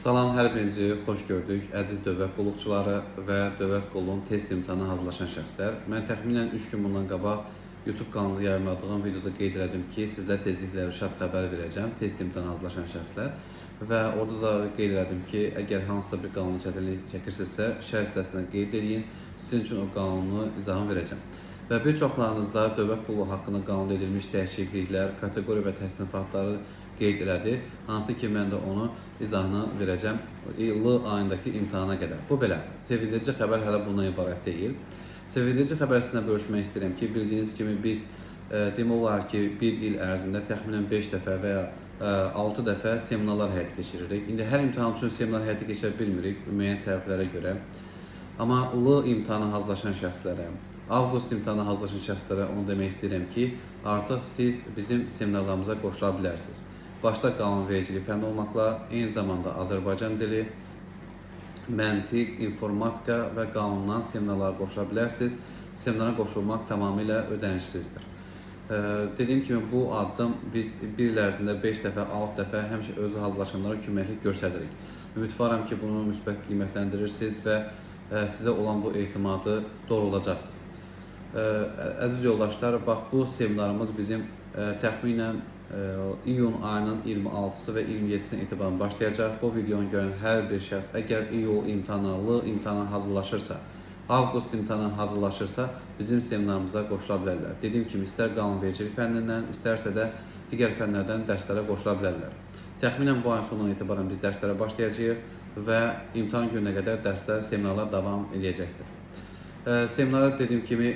Salam, hər birinizi xoş gördük. Əziz dövlət qulluqçuları və dövlət qulluğunun test imtahanına hazırlaşan şəxslər. Mən təxminən 3 gün bundan qabaq YouTube kanalında yayımladığım videoda qeyd elədim ki, sizlər tezliklə rüşad xəbər verəcəm test imtahanına hazırlaşan şəxslər. Və orada da qeyd elədim ki, əgər hansısa bir qanun çətinlik çəkirsinizsə, şərh hissəsində qeyd edin, sizin üçün o qanunu izahını verəcəm. Və bir çoxlarınızda dövlət qulluğu haqqında qanunda edilmiş dəyişikliklər, kateqoriya və təsnifatları qeyd elədi. Hansı ki, mən də onu izahını verəcəm iyul ayındakı imtahana qədər. Bu belə, sevindirici xəbər hələ bundan ibarət deyil. Sevindirici xəbər sizinlə bölüşmək istəyirəm ki, bildiyiniz kimi biz demək olar ki, bir il ərzində təxminən 5 dəfə və ya 6 dəfə seminarlar həyata keçiririk. İndi hər imtahan üçün seminar həyata keçirə bilmirik müəyyən səbəblərə görə. Amma iyul imtahana hazırlaşan şəxslərə, avqust imtahana hazırlaşan şəxslərə onu demək istəyirəm ki, artıq siz bizim seminarlarımıza qoşula bilərsiniz. Başda qanunvericilik fənni olmaqla, eyni zamanda Azərbaycan dili, məntiq, informatika və qanundan seminarlara qoşula bilərsiniz. Seminara qoşulmaq tamamilə ödənişsizdir. Dediyim kimi, bu addım biz bir il ərzində 5 dəfə, 6 dəfə həmişə özü hazırlaşanlara köməklik göstəririk. Ümidvaram ki, bunu müsbət qiymətləndirirsiniz və sizə olan bu etimadı doğrulacaqsınız. Əziz yoldaşlar, bax bu seminarımız bizim təxminən iyun ayının 26-sı və 27-sinə etibarən başlayacaq. Bu videonu görən hər bir şəxs əgər iyul imtahana hazırlaşırsa, avqust imtahana hazırlaşırsa, bizim seminarımıza qoşula bilərlər. Dediyim kimi, istər qanunvericilik fənnindən, istərsə də digər fənlərdən dərslərə qoşula bilərlər. Təxminən bu ayın sonundan etibarən biz dərslərə başlayacağıq və imtahan gününə qədər dərslər, seminarlar davam edəcəkdir. Seminara dediyim kimi,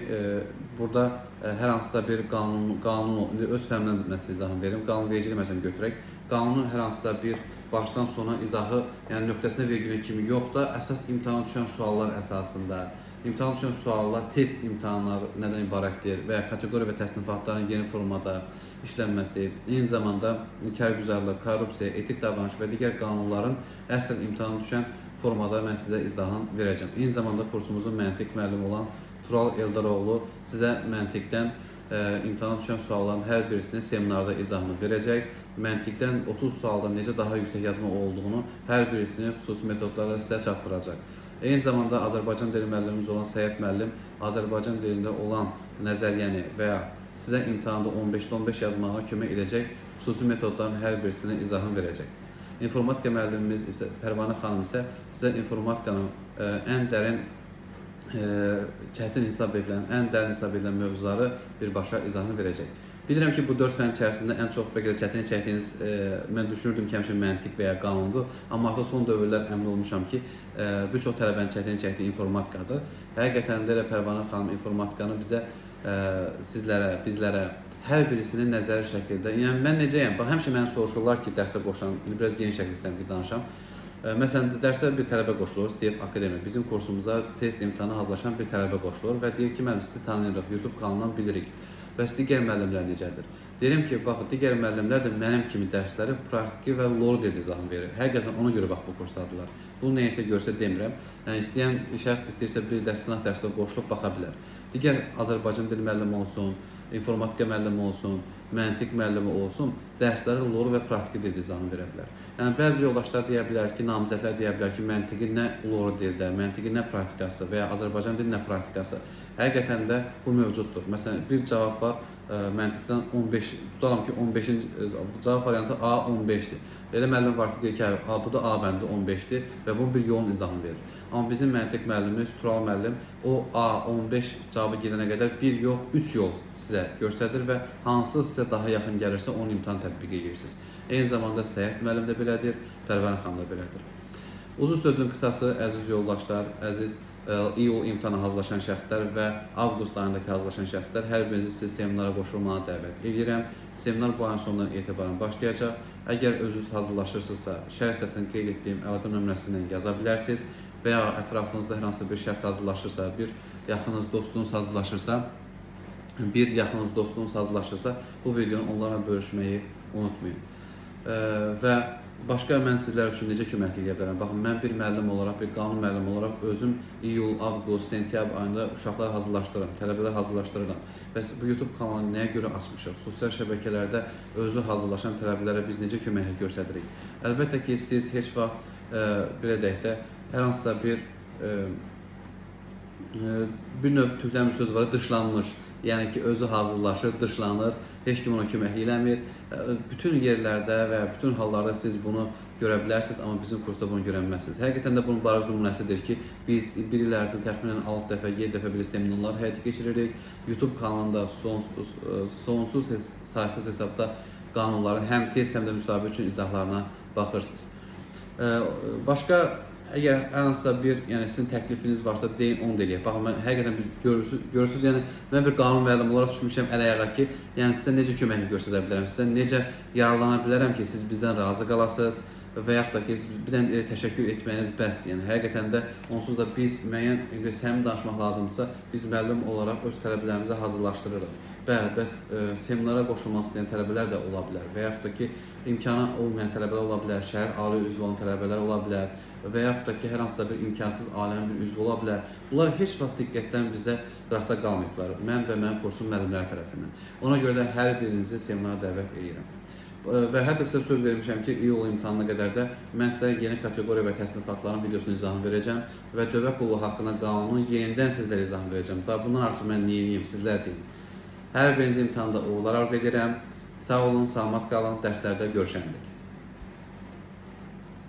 burada hər hansısa bir qanunu, öz fənimdən mən sizə izahını verim. Qanunvericilik məsələn götürək. Qanunun hər hansısa bir başdan sona izahı, yəni nöqtəsinə vergülən kimi yox da, əsas imtahana düşən suallar əsasında, imtahana düşən suallar, test imtahanları nədən ibarətdir və ya kateqoriya və təsnifatların yeni formada işlənməsi, eyni zamanda kərgüzarlıq, korrupsiya, etik davranış və digər qanunların əsl imtahana düşən formada mən sizə izahını verəcəm. Eyni zamanda kursumuzun məntiq müəllimi olan Tural Eldaroğlu sizə məntiqdən imtahana düşən sualların hər birisini seminarda izahını verəcək. Məntiqdən 30 sualdan necə daha yüksək yazma olduğunu hər birisini xüsusi metodlarla sizə çatdıracaq. Eyni zamanda Azərbaycan dili müəllimimiz olan Səyyid müəllim Azərbaycan dilində olan nəzəriyyəni və ya sizə imtahanda 15-də 15 yazmağa kömək edəcək xüsusi metodların hər birisini izahını verəcək. İnformatika müəllimimiz isə Pərvanə xanım isə sizə informatikanın ən dərin çətin hesab edilən, ən dərin hesab edilən mövzuları birbaşa izahını verəcək. Bilirəm ki, bu 4 fənn içərisində ən çox bəlkə də çətinlik çəkdiyiniz, mən düşünürdüm ki, həmişə məntiq və ya qanundur. Amma artıq son dövrlər əmin olmuşam ki, bir çox tələbənin çətinlik çəkdiyi informatikadır. Həqiqətən də elə Pərvanə xanım informatikanı bizə, sizlərə, bizlərə, hər birisini nəzəri şəkildə, yəni mən necəyəm? Bax, həmişə məni soruşurlar ki, dərsə qoşulan, biraz geniş şəkildə istəyirəm ki, danışam. Məsələn, dərsə bir tələbə qoşulur, CF Akademiya. Bizim kursumuza test imtahanına hazırlaşan bir tələbə qoşulur və deyir ki, müəllim, sizi tanıyırıq, YouTube kanalından bilirik. Bəs digər müəllimlər necədir? Deyirəm ki, bax, digər müəllimlər də mənim kimi dərsləri praktiki və lor dildə izahını verir. Həqiqətən ona görə bax, bu kursdadırlar. Bunu neysə görsə demirəm. Yəni, istəyən şəxs istəyirsə bir dərs, sınaq dərsdə qoşulub baxa bilər. Digər Azərbaycan dili müəllimi olsun, informatika müəllimi olsun, məntiq müəllimi olsun, dərsləri lor və praktiki dildə izahını verə bilər. Yəni, bəzi yoldaşlar deyə bilər ki, namizədlər deyə bilər ki, məntiqin nə loru dildə, məntiqin nə praktikası və ya Azərbaycan dilinin nə praktikası. Həqiqətən də bu mövcuddur. Məsələn, bir cavab var, məntiqdən 15, tutalım ki, 15-ci cavab variantı A15-dir. Elə müəllim var ki, deyir ki, bu da A bəndi 15-dir və bunun bir yolun izahını verir. Amma bizim məntiq müəllimimiz, Tural müəllim, o A15 cavabı gedənə qədər 1 yox, 3 yol sizə göstərir və hansı sizə daha yaxın gəlirsə, onun imtahan tətbiq edirsiniz. Eyni zamanda Səyyid müəllim də belədir, Pərvanə xanım da belədir. Uzun sözün qısası, əziz yoldaşlar, əziz iyul imtahana hazırlaşan şəxslər və avqust ayındakı hazırlaşan şəxslər, hər birinizi siz seminara qoşulmağa dəvət edirəm. Seminar bu ayın sonundan etibarən başlayacaq. Əgər özünüz hazırlaşırsınızsa, şərh hissəsində qeyd etdiyim əlaqə nömrəsindən yaza bilərsiniz və ya ətrafınızda hər hansı bir şəxs hazırlaşırsa, bir yaxınız, dostunuz hazırlaşırsa, bu videonu onlarla bölüşməyi unutmayın. Və başqa mən sizlər üçün necə köməklik edə bilərəm? Baxın, mən bir müəllim olaraq, bir qanun müəllimi olaraq özüm iyul, avqust, sentyabr ayında uşaqlar hazırlaşdırıram, tələbələr hazırlaşdırıram. Bəs bu YouTube kanalını nəyə görə açmışıq? Sosial şəbəkələrdə özü hazırlaşan tələbələrə biz necə köməklik göstəririk? Əlbəttə ki, siz heç vaxt belə deyək də, hər hansısa bir növ türklərin bir sözü var, dışlanmış. Yəni ki, özü hazırlaşır, dışlanır, heç kim ona köməklik eləmir. Bütün yerlərdə və bütün hallarda siz bunu görə bilərsiniz, amma bizim kursda bunu görə bilməzsiniz. Həqiqətən də bunun bariz nümunəsidir ki, biz bir il ərzində təxminən 6 dəfə, 7 dəfə belə seminarlar həyata keçiririk. YouTube kanalında sonsuz saysız hesabda qanunların həm test, həm də müsahibə üçün izahlarına baxırsınız. Başqa, əgər hər hansısa bir, yəni sizin təklifiniz varsa, deyin, onu da eləyək. Baxın, mən həqiqətən görürsünüz, yəni mən bir qanun müəllimi olaraq düşmüşəm əl-ayağa ki, yəni sizə necə köməklik göstərə bilərəm, sizə necə yararlana bilərəm ki, siz bizdən razı qalasınız və yaxud da ki, bir dənə təşəkkür etməyiniz bəsdir. Yəni həqiqətən də onsuz da biz müəyyən səmimi danışmaq lazımdırsa, biz müəllim olaraq öz tələbələrimizi hazırlaşdırırıq. Bəli, bəs seminara qoşulmaq istəyən tələbələr də ola bilər və yaxud da ki, imkanı olmayan tələbələr ola bilər, şəhər ali üzvü olan tələbələr ola bilər və yaxud da ki, hər hansısa bir imkansız ailənin bir üzvü ola bilər. Bunlar heç vaxt diqqətdən bizdə qıraqda qalmayıblar, mən və mənim kursun müəllimləri tərəfindən. Ona görə də hər birinizi seminara dəvət edirəm. Və hətta sizə söz vermişəm ki, iyul imtahanına qədər də mən sizə yeni kateqoriya və təsnifatların videosunu izahını verəcəm və dövlət qulluğu haqqında qanunu yenidən sizlərə izahını verəcəm. Daha bundan artıq mən nə edeyim, sizlər deyin. Hər birinizin imtahanda uğurlar arzu edirəm. Sağ olun, salamat qalın, dərslərdə görüşəndik.